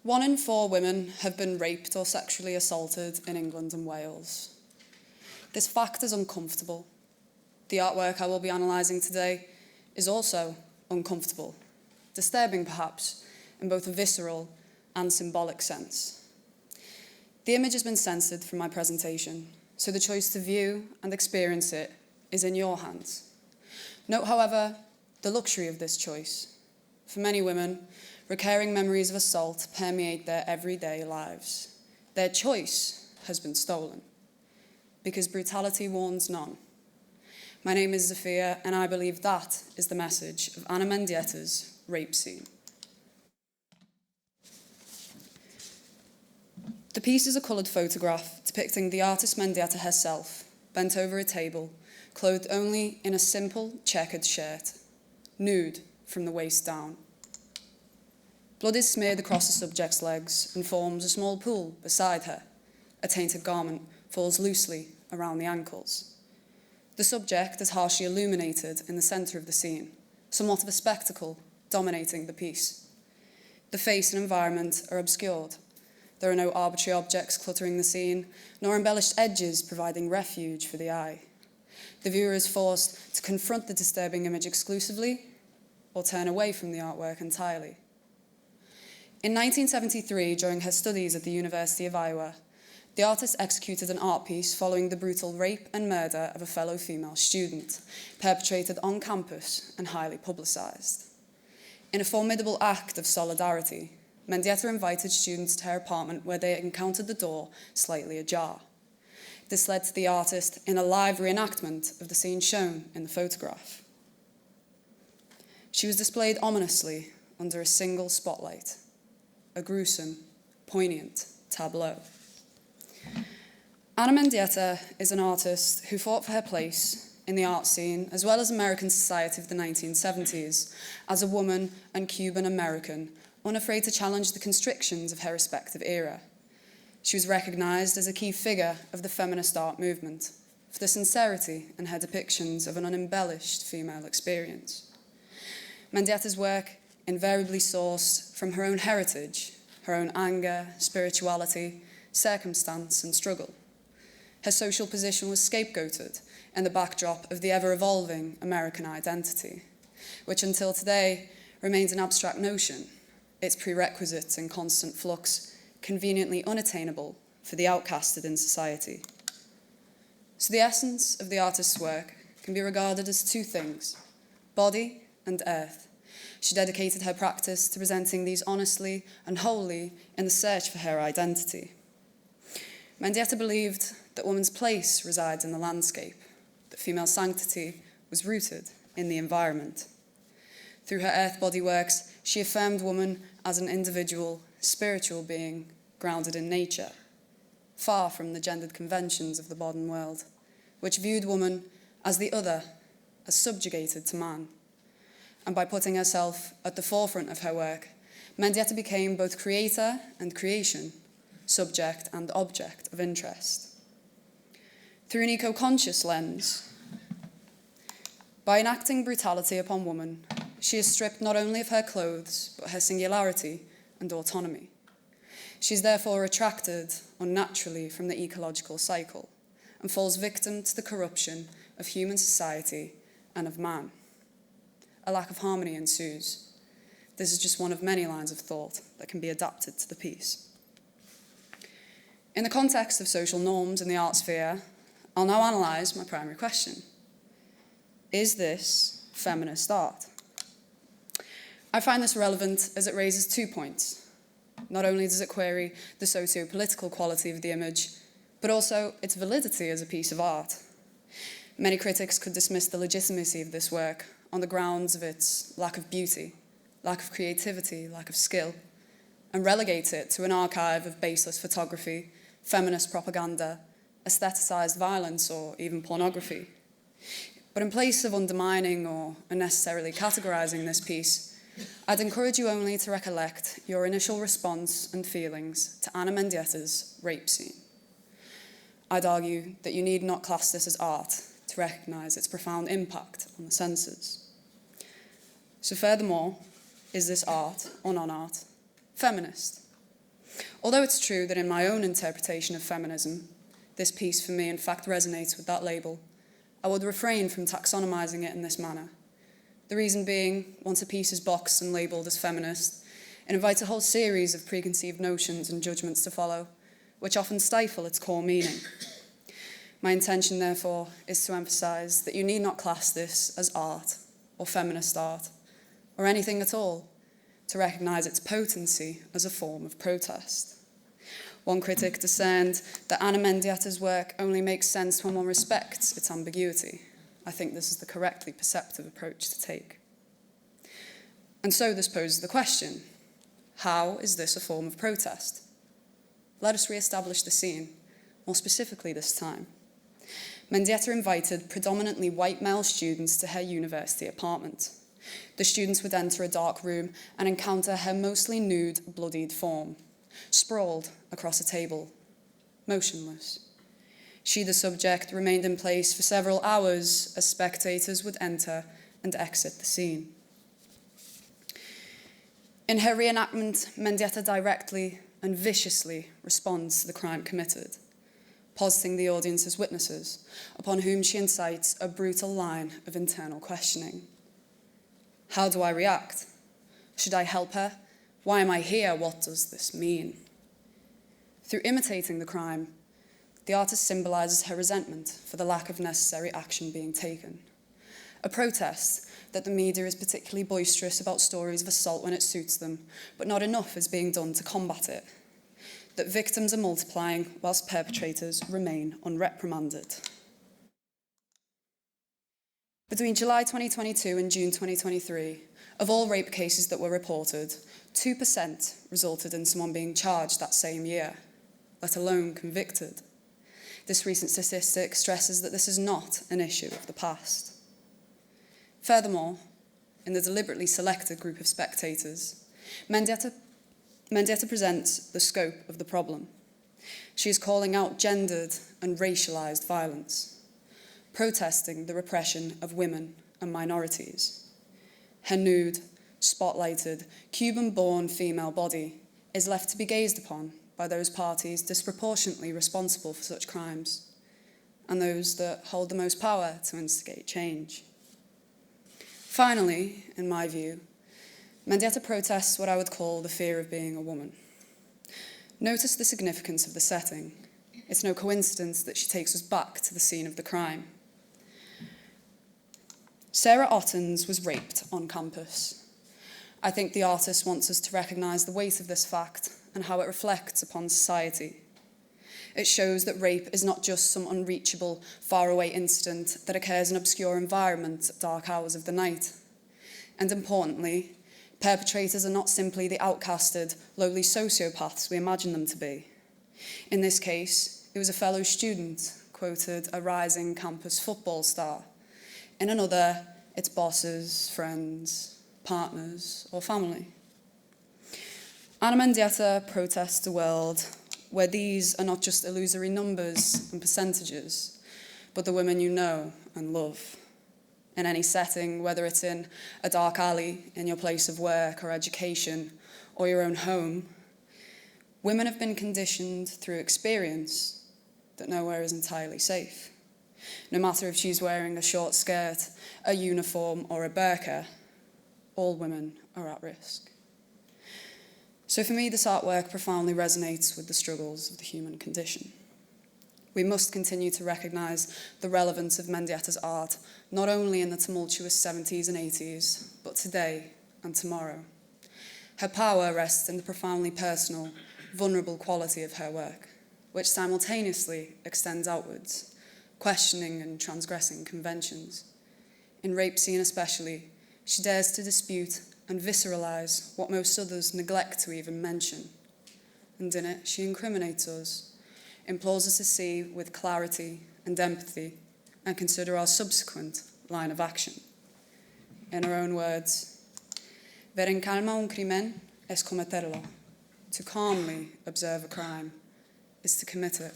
1 in 4 women have been raped or sexually assaulted in England and Wales. This fact is uncomfortable. The artwork I will be analysing today is also uncomfortable, disturbing perhaps, in both a visceral and symbolic sense. The image has been censored from my presentation, so the choice to view and experience it is in your hands. Note, however, the luxury of this choice. For many women, recurring memories of assault permeate their everyday lives. Their choice has been stolen, because brutality warns none. My name is Zofia, and I believe that is the message of Anna Mendieta's rape scene. The piece is a coloured photograph depicting the artist Mendieta herself, bent over a table, clothed only in a simple checkered shirt, nude from the waist down. Blood is smeared across the subject's legs and forms a small pool beside her. A tainted garment falls loosely around the ankles. The subject is harshly illuminated in the centre of the scene, somewhat of a spectacle dominating the piece. The face and environment are obscured. There are no arbitrary objects cluttering the scene, nor embellished edges providing refuge for the eye. The viewer is forced to confront the disturbing image exclusively or turn away from the artwork entirely. In 1973, during her studies at the University of Iowa, the artist executed an art piece following the brutal rape and murder of a fellow female student, perpetrated on campus and highly publicised. In a formidable act of solidarity, Mendieta invited students to her apartment where they encountered the door slightly ajar. This led to the artist in a live reenactment of the scene shown in the photograph. She was displayed ominously under a single spotlight, a gruesome, poignant tableau. Anna Mendieta is an artist who fought for her place in the art scene, as well as American society of the 1970s, as a woman and Cuban American, unafraid to challenge the constrictions of her respective era. She was recognised as a key figure of the feminist art movement for the sincerity in her depictions of an unembellished female experience. Mendieta's work invariably sourced from her own heritage, her own anger, spirituality, circumstance and struggle. Her social position was scapegoated in the backdrop of the ever-evolving American identity, which until today remains an abstract notion, its prerequisites in constant flux, conveniently unattainable for the outcasted in society. So the essence of the artist's work can be regarded as 2 things, body and earth. She dedicated her practice to presenting these honestly and wholly in the search for her identity. Mendieta believed that woman's place resides in the landscape, that female sanctity was rooted in the environment. Through her earth body works, she affirmed woman as an individual, spiritual being grounded in nature, far from the gendered conventions of the modern world, which viewed woman as the other, as subjugated to man. And by putting herself at the forefront of her work, Mendieta became both creator and creation, subject and object of interest. Through an eco-conscious lens, by enacting brutality upon woman, she is stripped not only of her clothes, but her singularity and autonomy. She is therefore retracted unnaturally from the ecological cycle and falls victim to the corruption of human society and of man. A lack of harmony ensues. This is just one of many lines of thought that can be adapted to the piece. In the context of social norms in the art sphere, I'll now analyse my primary question. Is this feminist art? I find this relevant as it raises 2 points. Not only does it query the socio-political quality of the image, but also its validity as a piece of art. Many critics could dismiss the legitimacy of this work on the grounds of its lack of beauty, lack of creativity, lack of skill, and relegate it to an archive of baseless photography, feminist propaganda, aestheticised violence, or even pornography. But in place of undermining or unnecessarily categorising this piece, I'd encourage you only to recollect your initial response and feelings to Anna Mendieta's rape scene. I'd argue that you need not class this as art to recognise its profound impact on the senses. So furthermore, is this art or non-art? Feminist? Although it's true that in my own interpretation of feminism, this piece for me in fact resonates with that label, I would refrain from taxonomizing it in this manner. The reason being, once a piece is boxed and labelled as feminist, it invites a whole series of preconceived notions and judgments to follow, which often stifle its core meaning. My intention, therefore, is to emphasise that you need not class this as art, or feminist art, or anything at all, to recognise its potency as a form of protest. One critic discerned that Anna Mendieta's work only makes sense when one respects its ambiguity. I think this is the correctly perceptive approach to take. And so this poses the question, how is this a form of protest? Let us re-establish the scene, more specifically this time. Mendieta invited predominantly white male students to her university apartment. The students would enter a dark room and encounter her mostly nude, bloodied form, sprawled across a table, motionless. She, the subject, remained in place for several hours as spectators would enter and exit the scene. In her reenactment, Mendieta directly and viciously responds to the crime committed, positing the audience as witnesses, upon whom she incites a brutal line of internal questioning. How do I react? Should I help her? Why am I here? What does this mean? Through imitating the crime, the artist symbolises her resentment for the lack of necessary action being taken. A protest that the media is particularly boisterous about stories of assault when it suits them, but not enough is being done to combat it. That victims are multiplying whilst perpetrators remain unreprimanded. Between July 2022 and June 2023, of all rape cases that were reported, 2% resulted in someone being charged that same year, let alone convicted. This recent statistic stresses that this is not an issue of the past. Furthermore, in the deliberately selected group of spectators, Mendieta presents the scope of the problem. She is calling out gendered and racialized violence, protesting the repression of women and minorities. Her nude, spotlighted, Cuban-born female body is left to be gazed upon by those parties disproportionately responsible for such crimes, and those that hold the most power to instigate change. Finally, in my view, Mendieta protests what I would call the fear of being a woman. Notice the significance of the setting. It's no coincidence that she takes us back to the scene of the crime. Sarah Ottens was raped on campus. I think the artist wants us to recognise the weight of this fact and how it reflects upon society. It shows that rape is not just some unreachable, faraway incident that occurs in obscure environments at dark hours of the night. And importantly, perpetrators are not simply the outcasted, lowly sociopaths we imagine them to be. In this case, it was a fellow student, quoted a rising campus football star. In another, it's bosses, friends, partners, or family. Anna Mendieta protests a world where these are not just illusory numbers and percentages, but the women you know and love. In any setting, whether it's in a dark alley, in your place of work or education, or your own home, women have been conditioned through experience that nowhere is entirely safe. No matter if she's wearing a short skirt, a uniform, or a burqa, all women are at risk. So for me, this artwork profoundly resonates with the struggles of the human condition. We must continue to recognise the relevance of Mendieta's art, not only in the tumultuous 70s and 80s, but today and tomorrow. Her power rests in the profoundly personal, vulnerable quality of her work, which simultaneously extends outwards, questioning and transgressing conventions. In Rape Scene especially, she dares to dispute and visceralise what most others neglect to even mention. And in it, she incriminates us, implores us to see with clarity and empathy and consider our subsequent line of action. In her own words, ver en calma un crimen es cometerlo. To calmly observe a crime is to commit it.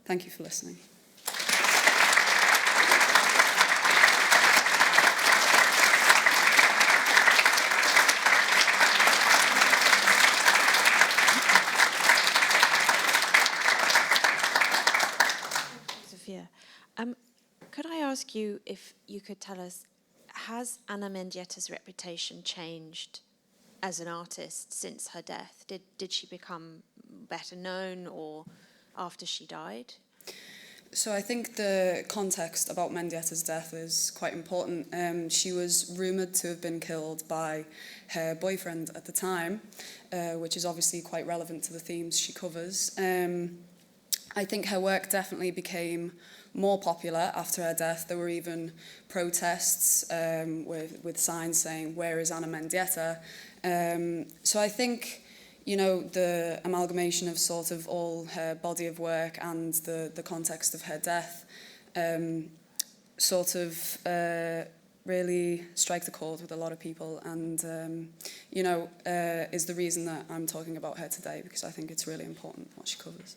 Thank you for listening. Zofia. Could I ask you if you could tell us, has Ana Mendieta's reputation changed as an artist since her death? Did she become better known or after she died? So I think the context about Mendieta's death is quite important. She was rumoured to have been killed by her boyfriend at the time, which is obviously quite relevant to the themes she covers. I think her work definitely became more popular after her death. There were even protests with signs saying, "Where is Ana Mendieta?" So I think, you know, the amalgamation of sort of all her body of work and the context of her death sort of really strike the chord with a lot of people, and, you know, is the reason that I'm talking about her today, because I think it's really important what she covers.